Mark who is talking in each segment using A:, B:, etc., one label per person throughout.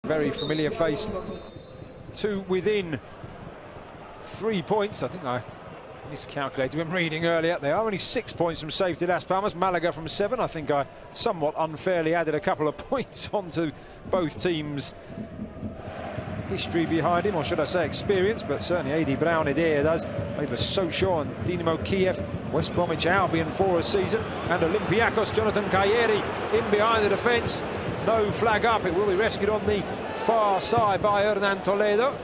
A: very familiar face to within 3 points. I think I miscalculated when reading earlier. They are only 6 points from safety, Las Palmas. Malaga from 7. I think I somewhat unfairly added a couple of points onto both teams' history behind him, or should I say experience, but certainly A.D. Brown Idea does. Played for Sochaux and Dinamo Kiev, West Bromwich Albion for a season, and Olympiacos. Jonathan Cayeri in behind the defence. No flag up. It will be rescued on the far side by Hernan Toledo.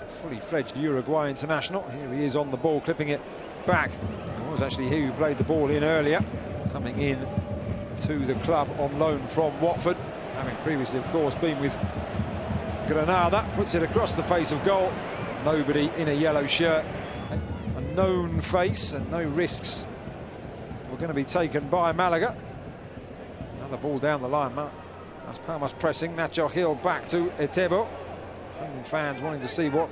A: Fully fledged Uruguay international. Here he is on the ball, clipping it back. It was actually he who played the ball in earlier, coming in to the club on loan from Watford, having previously, of course, been with Granada. Puts it across the face of goal. Nobody in a yellow shirt. A known face, and no risks were going to be taken by Malaga. Another ball down the line. Las Palmas pressing. Nacho Gil back to Etebo. Home fans wanting to see what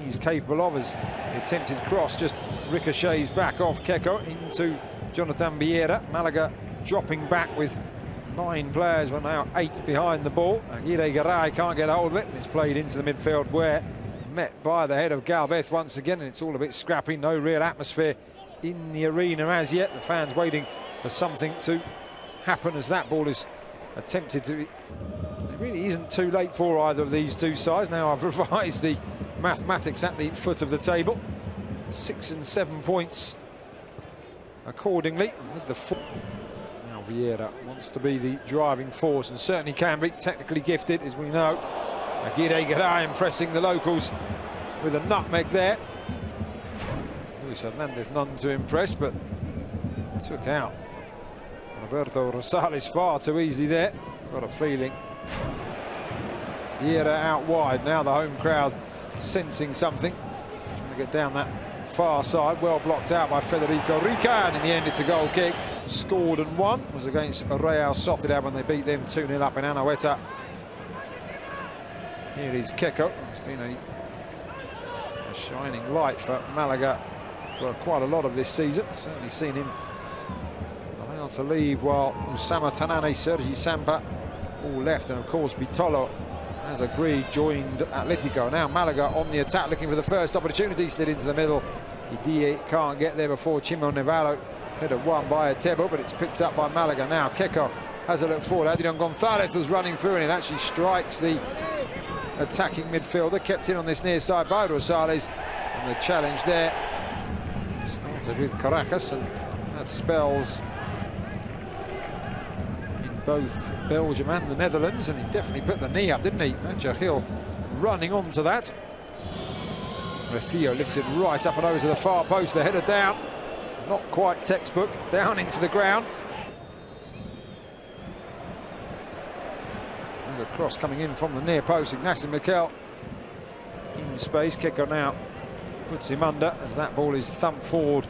A: he's capable of, as the attempted cross just ricochets back off Keko into Jonathan Vieira. Malaga dropping back with 9 players, we're now 8 behind the ball. Aguirre Garay can't get hold of it, and it's played into the midfield, where met by the head of Galvez once again, and it's all a bit scrappy. No real atmosphere in the arena as yet. The fans waiting for something to happen as that ball is attempted to... It really isn't too late for either of these two sides. Now I've revised the mathematics at the foot of the table. 6 and 7 points accordingly, with the 4. Vieira wants to be the driving force, and certainly can be. Technically gifted, as we know. Aguirre Garay impressing the locals with a nutmeg there. Luis Hernandez none to impress, but took out Roberto Rosales far too easy there. Got a feeling. Vieira out wide. Now the home crowd sensing something. Trying to get down that far side. Well blocked out by Federico Rica, and in the end it's a goal kick. Scored and won was against Real Sociedad when they beat them 2-0 up in Anoeta. Here is Keko. It's been a shining light for Malaga for quite a lot of this season. Certainly seen him allowed to leave, while Usama Tanane, Sergi Sampa all left, and of course Bitolo, as agreed, joined Atletico. Now Malaga on the attack, looking for the first opportunity. Slid into the middle. Idie can't get there before Chimo Navarro. Header won by Etebo, but it's picked up by Malaga. Now Keko has a look forward. Adrian Gonzalez was running through, and it actually strikes the attacking midfielder. Kept in on this near side by Rosales, and the challenge there started with Caracas, and that spells in both Belgium and the Netherlands, and he definitely put the knee up, didn't he? Nacho Gil running onto that. Theo lifts it right up and over to the far post. The header down. Not quite textbook, down into the ground. There's a cross coming in from the near post. Ignacio Miquel in space. Keko now puts him under as that ball is thumped forward.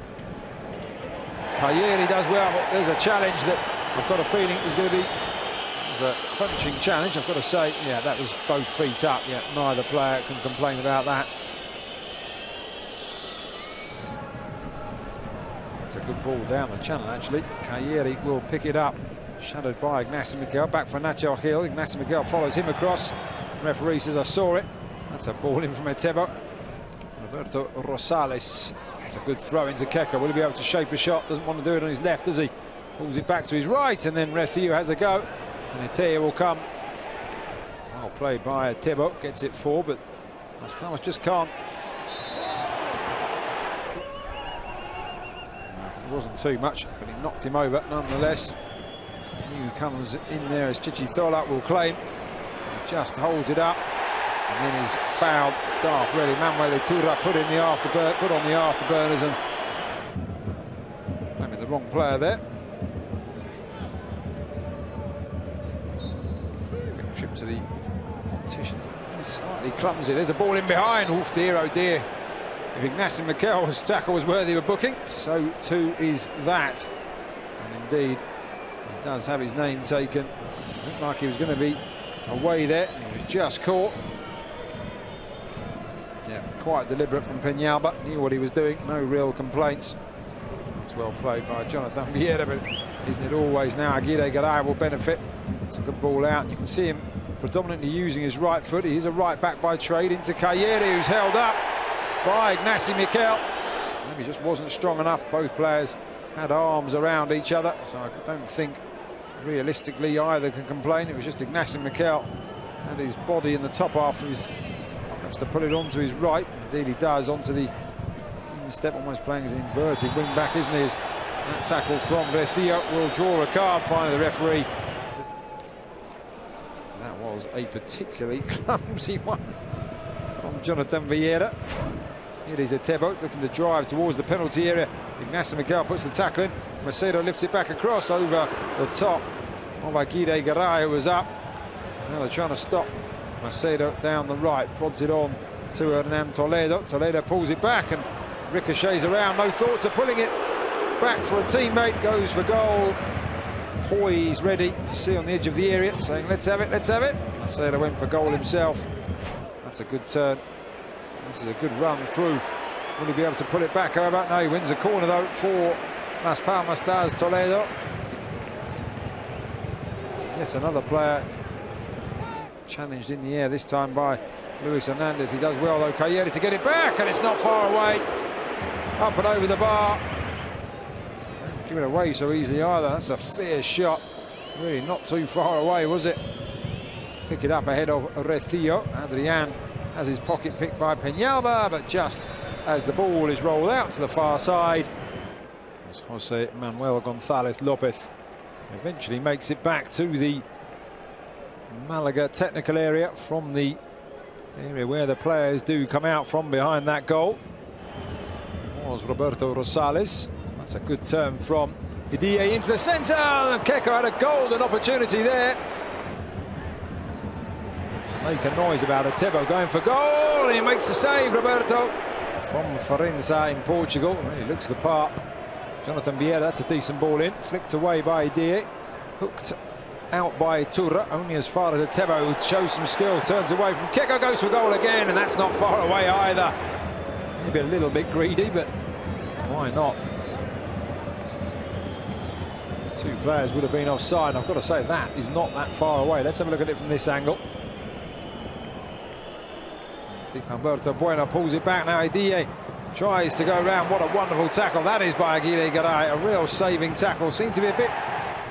A: Cayeri does well, but there's a challenge that I've got a feeling is going to be... There's a crunching challenge, I've got to say. Yeah, that was both feet up. Yeah, neither player can complain about that. It's a good ball down the channel, actually. Cayeri will pick it up. Shadowed by Ignacio Miquel. Back for Nacho Gil. Ignacio Miquel follows him across. The referee says, I saw it. That's a ball in from Etebo. Roberto Rosales. It's a good throw into Keko. Will he be able to shape a shot? Doesn't want to do it on his left, does he? Pulls it back to his right, and then Rethieu has a go. And Etebo will come. Well played by Etebo. Gets it forward, but Las Palmas just can't. It wasn't too much, but he knocked him over nonetheless. He comes in there as Chichizola will claim. He just holds it up, and then is fouled. Daft, really. Manuel Iturra put on the afterburners, and blaming the wrong player there. Quick trip to the competition. He's slightly clumsy. There's a ball in behind. Oof, dear, oh dear. If Ignacio Miquel's tackle was worthy of booking, so too is that. And indeed, he does have his name taken. It looked like he was going to be away there. He was just caught. Yeah, quite deliberate from Peñalba. Knew what he was doing. No real complaints. That's well played by Jonathan Vieira, but isn't it always now? Aguirre Garay will benefit. It's a good ball out. You can see him predominantly using his right foot. He is a right back by trade into Kayeri, who's held up by Ignacy Miquel. Maybe just wasn't strong enough. Both players had arms around each other, so I don't think realistically either can complain. It was just Ignacy Miquel had his body in the top half of his, perhaps to put it onto his right. Indeed he does, onto the instep, almost playing as an inverted wing back, isn't he? That tackle from Rethio will draw a card. Finally the referee. That was a particularly clumsy one from Jonathan Vieira. Here is Etebo looking to drive towards the penalty area. Ignacy Miquel puts the tackle in. Macedo lifts it back across over the top of Aguirre Garay, who was up. And now they're trying to stop Macedo down the right. Prods it on to Hernan Toledo. Toledo pulls it back and ricochets around. No thoughts of pulling it back for a teammate. Goes for goal. Hoy's ready. You see on the edge of the area saying, let's have it, let's have it. Macedo went for goal himself. That's a good turn. This is a good run through. Will he be able to pull it back? However, no, he wins a corner though for Las Palmas, does Toledo. Yet another player challenged in the air, this time by Luis Hernandez. He does well though, Kayeri, to get it back, and it's not far away. Up and over the bar. Don't give it away so easily either. That's a fierce shot. Really not too far away, was it? Pick it up ahead of Rethio. Adrian has his pocket picked by Peñalba, but just as the ball is rolled out to the far side, as Jose Manuel González López eventually makes it back to the Malaga technical area, from the area where the players do come out from behind that goal. It was Roberto Rosales. That's a good turn from Idie into the centre, and Keko had a golden opportunity there to make a noise about Etebo going for goal, and he makes the save, Roberto, from Farense in Portugal. Really looks the part. Jonathan Vieira, that's a decent ball in, flicked away by Idie, hooked out by Iturra, only as far as Etebo, who shows some skill, turns away from Keko, goes for goal again, and that's not far away either. Maybe a little bit greedy, but why not? Two players would have been offside. I've got to say, that is not that far away. Let's have a look at it from this angle. Alberto Bueno pulls it back now. Idie tries to go around. What a wonderful tackle that is by Aguirre Garay. A real saving tackle. Seemed to be a bit...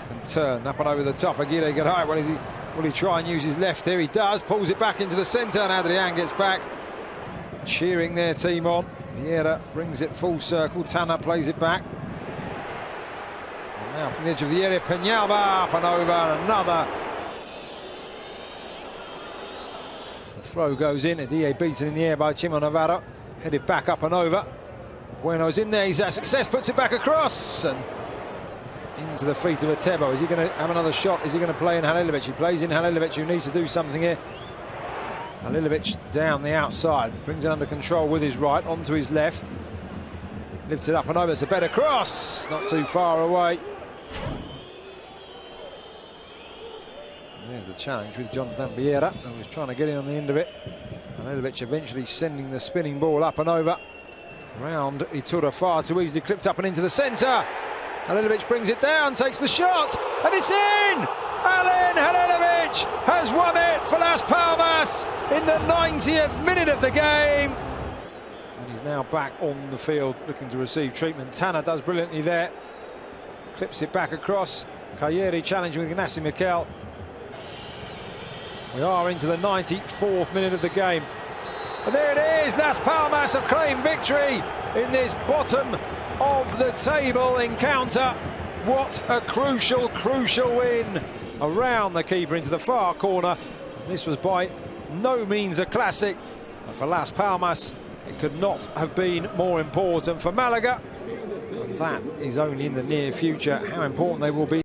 A: Can turn up and over the top. Aguirre Garay, will he try and use his left here? He does. Pulls it back into the centre, and Adrian gets back, cheering their team on. Vieira brings it full circle. Tanner plays it back. And now from the edge of the area, Peñalba up and over, and another. The throw goes in. Idie beaten in the air by Chimo Navarro. Headed back up and over. Bueno's in there. He's had success. Puts it back across. And into the feet of Etebo. Is he going to have another shot? Is he going to play in Halilovic? He plays in Halilovic, who needs to do something here. Halilovic down the outside. Brings it under control with his right. Onto his left. Lifts it up and over. It's a better cross. Not too far away. There's the challenge with Jonathan Vieira, who was trying to get in on the end of it. Halilovic eventually sending the spinning ball up and over. Round Iturra, far too easily clipped up and into the centre. Halilovic brings it down, takes the shot, and it's in! Alen Halilovic has won it for Las Palmas in the 90th minute of the game. And he's now back on the field looking to receive treatment. Tanner does brilliantly there. Clips it back across. Kayeri challenging with Ignacy Miquel. We are into the 94th minute of the game. And there it is, Las Palmas have claimed victory in this bottom of the table encounter. What a crucial win. Around the keeper into the far corner. And this was by no means a classic. And for Las Palmas, it could not have been more important. For Malaga, and that is only in the near future. How important they will be.